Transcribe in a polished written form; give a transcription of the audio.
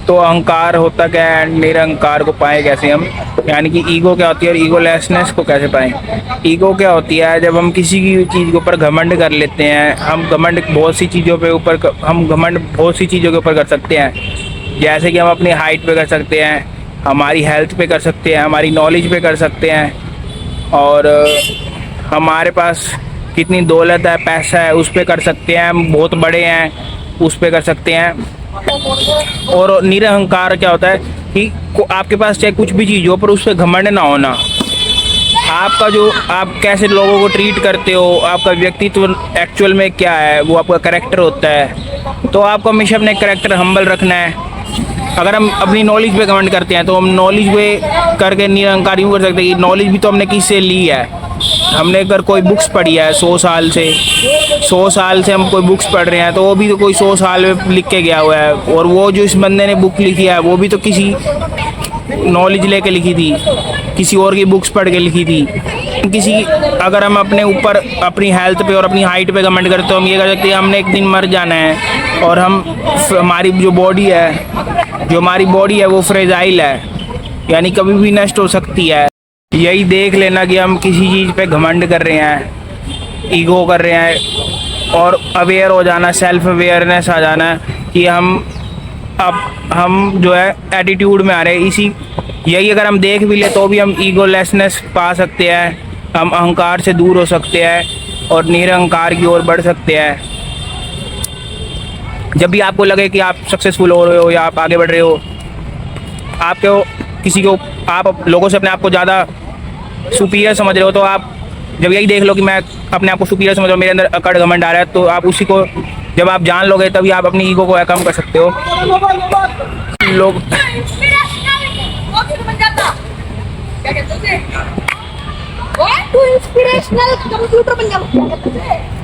तो अहंकार होता क्या है, निरहंकार को पाएं कैसे हम, यानी कि ईगो क्या होती है और ईगोलेसनेस को कैसे पाएं। ईगो क्या होती है, जब हम किसी की चीज़ के ऊपर घमंड कर लेते हैं। हम घमंड बहुत सी चीज़ों पे ऊपर हम घमंड बहुत सी चीज़ों के ऊपर कर सकते हैं। जैसे कि हम अपनी हाइट पे कर सकते हैं, हमारी हेल्थ पे कर सकते हैं, हमारी नॉलेज पे कर सकते हैं, और हमारे पास कितनी दौलत है, पैसा है, उस पे कर सकते हैं। हम बहुत बड़े हैं, उस पे कर सकते हैं। और निरहंकार क्या होता है कि आपके पास चाहे कुछ भी चीज़ हो पर उस पर घमंड ना होना। आपका जो आप कैसे लोगों को ट्रीट करते हो, आपका व्यक्तित्व एक्चुअल में क्या है, वो आपका करेक्टर होता है। तो आपको हमेशा अपने करेक्टर हम्बल रखना है। अगर हम अपनी नॉलेज पे घमंड करते हैं तो हम नॉलेज पे करके निरहंकार यूँ कर सकते हैं कि नॉलेज भी तो हमने किससे ली है। हमने अगर कोई बुक्स पढ़ी है 100 साल से हम कोई बुक्स पढ़ रहे हैं, तो वो भी तो कोई 100 साल में लिख के गया हुआ है। और वो जो इस बंदे ने बुक लिखी है वो भी तो किसी नॉलेज लेके लिखी थी, किसी और की बुक्स पढ़ के लिखी थी। किसी अगर हम अपने ऊपर अपनी हेल्थ पे और अपनी हाइट पे कमेंट करते तो हम ये कर सकते हैं हमने एक दिन मर जाना है, और हमारी जो हमारी बॉडी है वो फ्रेजाइल है, यानी कभी भी नष्ट हो सकती है। यही देख लेना कि हम किसी चीज़ पे घमंड कर रहे हैं, ईगो कर रहे हैं, और अवेयर हो जाना, सेल्फ अवेयरनेस आ जाना कि हम जो है एटीट्यूड में आ रहे हैं। यही अगर हम देख भी ले तो भी हम ईगोलेसनेस पा सकते हैं, हम अहंकार से दूर हो सकते हैं और निरहंकार की ओर बढ़ सकते हैं। जब भी आपको लगे कि आप सक्सेसफुल हो रहे हो या आप आगे बढ़ रहे हो, आप लोगों से अपने आप को ज़्यादा सुपीरियर समझ रहे हो, तो आप जब यही देख लो कि मैं अपने आप को सुपीरियर समझ रहा हूँ, मेरे अंदर अकड़ घमंड आ रहा है, तो आप उसी को जब आप जान लोगे तभी आप अपनी ईगो को कम कर सकते हो। लोग इंस्पिरेशनल कंप्यूटर बन जाता है।